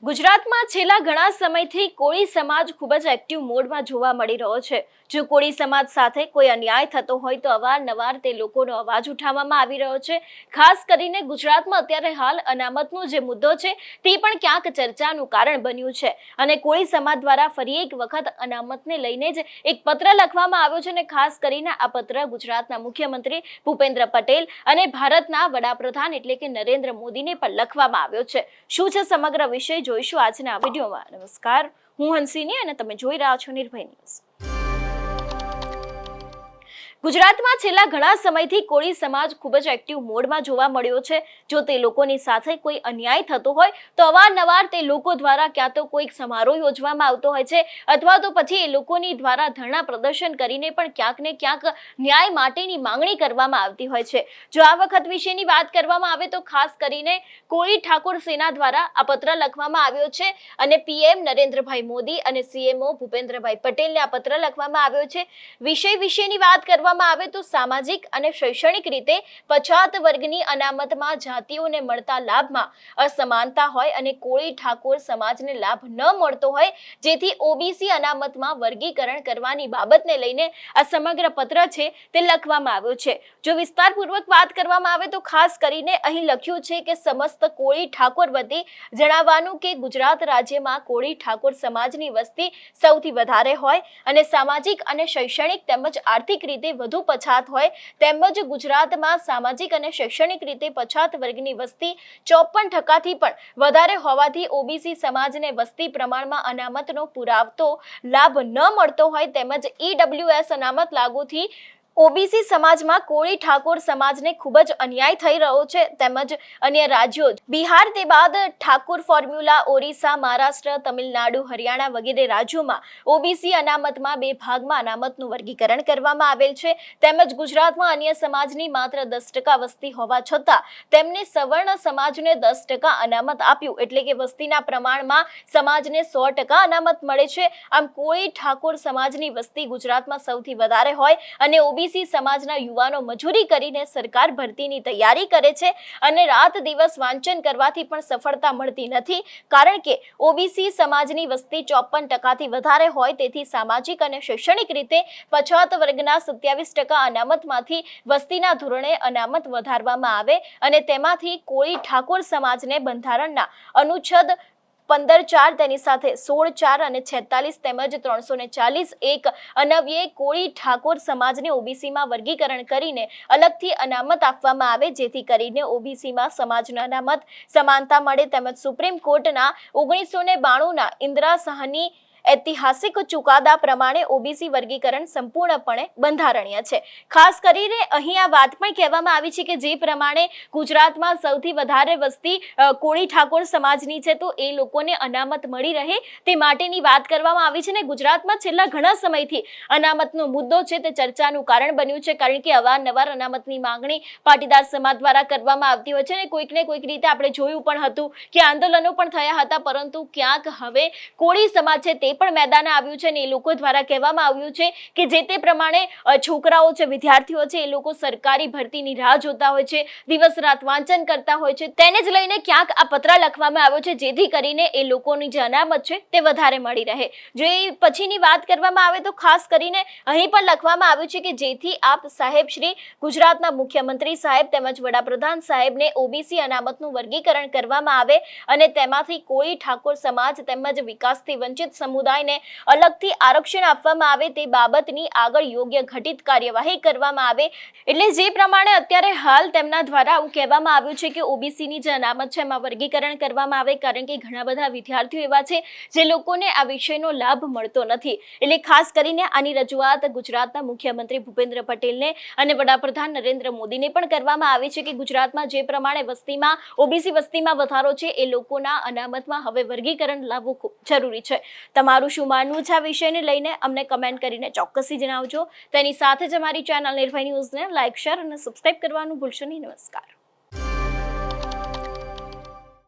ગુજરાતમાં છેલ્લા ઘણા સમયથી કોળી સમાજ ખૂબ જ એક્ટિવ મોડમાં જોવા મળી રહ્યો છે। જો કોળી સમાજ સાથે કોઈ અન્યાય થતો હોય તો અવારનવાર તે લોકોનો અવાજ ઉઠાવવામાં આવી રહ્યો છે। ખાસ કરીને ગુજરાતમાં અત્યારે હાલ અનામતનો જે મુદ્દો છે તે પણ ક્યાંક ચર્ચાનું કારણ બન્યું છે અને કોળી સમાજ દ્વારા ફરી એક વખત અનામતને લઈને જ એક પત્ર લખવામાં આવ્યો છે અને ખાસ કરીને આ પત્ર ગુજરાતના મુખ્યમંત્રી ભૂપેન્દ્ર પટેલ અને ભારતના વડાપ્રધાન એટલે કે નરેન્દ્ર મોદીને પણ લખવામાં આવ્યો છે। શું છે સમગ્ર વિષય જોઈશું આજના વિડીયોમાં। નમસ્કાર, હું હંસિની અને તમે જોઈ રહ્યા છો નિર્ભય ન્યૂઝ। ગુજરાતમાં છેલ્લા ઘણા સમયથી કોળી સમાજ ખૂબ જ એક્ટિવ મોડમાં જોવા મળ્યો છે। જો તે લોકોની સાથે કોઈ અન્યાય થતો હોય તો અવારનવાર તે લોકો દ્વારા ક્યાં તો કોઈક સમારોહ યોજવામાં આવતો હોય છે અથવા તો પછી એ લોકોની દ્વારા ધરણા પ્રદર્શન કરીને પણ ક્યાંક ને ક્યાંક ન્યાય માટેની માંગણી કરવામાં આવતી હોય છે। જો આ વખત વિશેની વાત કરવામાં આવે તો ખાસ કરીને કોળી ઠાકોર સેના દ્વારા આ પત્ર લખવામાં આવ્યો છે અને પીએમ નરેન્દ્રભાઈ મોદી અને સીએમઓ ભૂપેન્દ્રભાઈ પટેલને આ પત્ર લખવામાં આવ્યો છે। વિશેની વાત કરવામાં આવે તો સામાજિક અને શૈક્ષણિક રીતે પછાત વર્ગની અનામતમાં જાતિઓને મળતા લાભમાં અસમાનતા હોય અને કોળી ઠાકોર સમાજને લાભ ન મળતો હોય, જેથી ઓબીસી અનામતમાં વર્ગીકરણ કરવાની બાબતને લઈને આ સમગ્ર પત્ર છે તે લખવામાં આવ્યો છે। જો વિસ્તારપૂર્વક વાત કરવામાં આવે તો ખાસ કરીને અહીં લખ્યું છે કે સમસ્ત કોળી ઠાકોર વતી જણાવવાનું કે ગુજરાત રાજ્યમાં કોળી ઠાકોર સમાજની વસ્તી સૌથી વધારે હોય અને સામાજિક અને શૈક્ષણિક તેમજ આર્થિક રીતે વધુ પછાત હોય, તેમજ ગુજરાતમાં સામાજિક અને શૈક્ષણિક રીતે પછાત વર્ગની વસ્તી 54% પણ વધારે હોવાથી ઓબીસી સમાજને વસ્તી પ્રમાણમાં અનામતનો પુરાવતો લાભ ન મળતો હોય, તેમજ ઈડબ્લ્યુએસ અનામત લાગુથી ઓબીસી સમાજમાં કોળી ઠાકોર સમાજને ખૂબ જ અન્યાય થઈ રહ્યો છે। તેમજ અન્ય રાજ્યો બિહાર તે બાદ ઠાકોર ફોર્મ્યુલા ઓરિસ્સા, મહારાષ્ટ્ર, તમિલનાડુ, હરિયાણા વગેરે રાજ્યોમાં ઓબીસી અનામતમાં બે ભાગમાં અનામતનું વર્ગીકરણ કરવામાં આવેલ છે। તેમજ ગુજરાતમાં અન્ય સમાજની માત્ર 10% વસ્તી હોવા છતાં તેમને સવર્ણ સમાજને 10% અનામત આપ્યું, એટલે કે વસ્તીના પ્રમાણમાં સમાજને 100% અનામત મળે છે। આમ કોળી ઠાકોર સમાજની વસ્તી ગુજરાતમાં સૌથી વધારે હોય અને ઓબીસી સમાજના યુવાનો મજૂરી કરીને સરકાર ભરતીની તૈયારી કરે છે અને રાત દિવસ વાંચન કરવાથી પણ સફળતા મળતી નથી, કારણ કે ઓબીસી સમાજની વસ્તી 54% વધારે હોય, તેથી સામાજિક અને શૈક્ષણિક રીતે પછાત વર્ગના 27% અનામતમાંથી વસ્તીના ધોરણે અનામત વધારવામાં આવે અને તેમાંથી કોળી ઠાકોર સમાજને બંધારણના અનુચ્છેદ 15(4) તેની સાથે 16(4) અને 46 તેમજ 340(1) અન્વયે કોળી ઠાકોર સમાજને ઓબીસીમાં વર્ગીકરણ કરીને અલગથી અનામત આપવામાં આવે, જેથી કરીને ઓબીસીમાં સમાજના અનામત સમાનતા મળે। તેમજ સુપ્રીમ કોર્ટના 1992ના ઇન્દિરા શાહની ઐતિહાસિક ચુકાદા પ્રમાણે ઓબીસી વર્ગીકરણ સંપૂર્ણપણે બંધારણીય છે। ખાસ કરીને અહીં આ વાત પણ કહેવામાં આવી છે કે જે પ્રમાણે ગુજરાતમાં સૌથી વધારે વસ્તી કોળી ઠાકોર સમાજની છે, તો એ લોકોને અનામત મળી રહે તે માટેની વાત કરવામાં આવી છે ને ગુજરાતમાં છેલ્લા ઘણા સમયથી અનામતનો મુદ્દો છે તે ચર્ચાનું કારણ બન્યું છે, કારણ કે અવારનવાર અનામતની માંગણી પાટીદાર સમાજ દ્વારા કરવામાં આવતી હોય છે અને કોઈક ને કોઈક રીતે આપણે જોયું પણ હતું કે આંદોલનો પણ થયા હતા, પરંતુ ક્યાંક હવે કોળી સમાજ છે તે પણ મેદાને આવ્યું છે અને એ લોકો દ્વારા કહેવામાં આવ્યું છે કે જે તે પ્રમાણે છોકરાઓ છે, વિદ્યાર્થીઓ છે, એ લોકો સરકારી ભરતીની રાહ જોતા હોય છે, દિવસ રાત વાંચન કરતા હોય છે, તેને જ લઈને ક્યાંક આ પત્ર લખવામાં આવ્યો છે, જેથી કરીને એ લોકોની જે અનામત છે તે વધારે મળી રહે। જો એ પછીની વાત કરવામાં આવે તો ખાસ કરીને અહીં પણ લખવામાં આવ્યું છે કે જેથી આપ સાહેબ શ્રી ગુજરાતના મુખ્યમંત્રી સાહેબ તેમજ વડાપ્રધાન સાહેબને ઓબીસી અનામતનું વર્ગીકરણ કરવામાં આવે અને તેમાંથી કોળી ઠાકોર સમાજ તેમજ વિકાસથી વંચિત સમુદાયને અલગથી આરક્ષણ આપવામાં આવે તે બાબતની આગળ યોગ્ય ઘટિત કાર્યવાહી કરવામાં આવે। એટલે જે પ્રમાણે અત્યારે હાલ તેમના દ્વારા એવું કહેવામાં આવ્યું છે કે ઓબીસીની જે અનામત છે એમાં વર્ગીકરણ કરવામાં આવે, કારણ કે ઘણા બધા વિદ્યાર્થીઓ એવા છે જે લોકોને આ વિષયનો લાભ મળતો નથી। એટલે ખાસ કરીને આની રજૂઆત ગુજરાતના મુખ્યમંત્રી ભૂપેન્દ્ર પટેલને અને વડાપ્રધાન નરેન્દ્ર મોદીને પણ કરવામાં આવી છે કે ગુજરાતમાં જે પ્રમાણે વસ્તીમાં ઓબીસી વસ્તીમાં વધારો છે એ લોકોના અનામતમાં હવે વર્ગીકરણ લાવવું ખૂબ જરૂરી છે। તમારું શું માનવું છે આ વિષયને લઈને અમને કમેન્ટ કરીને ચોક્કસથી જણાવજો। તેની સાથે જ અમારી ચેનલ નિર્ભય ન્યૂઝને લાઇક, શેર અને સબસ્ક્રાઇબ કરવાનું ભૂલશો નહીં। નમસ્કાર।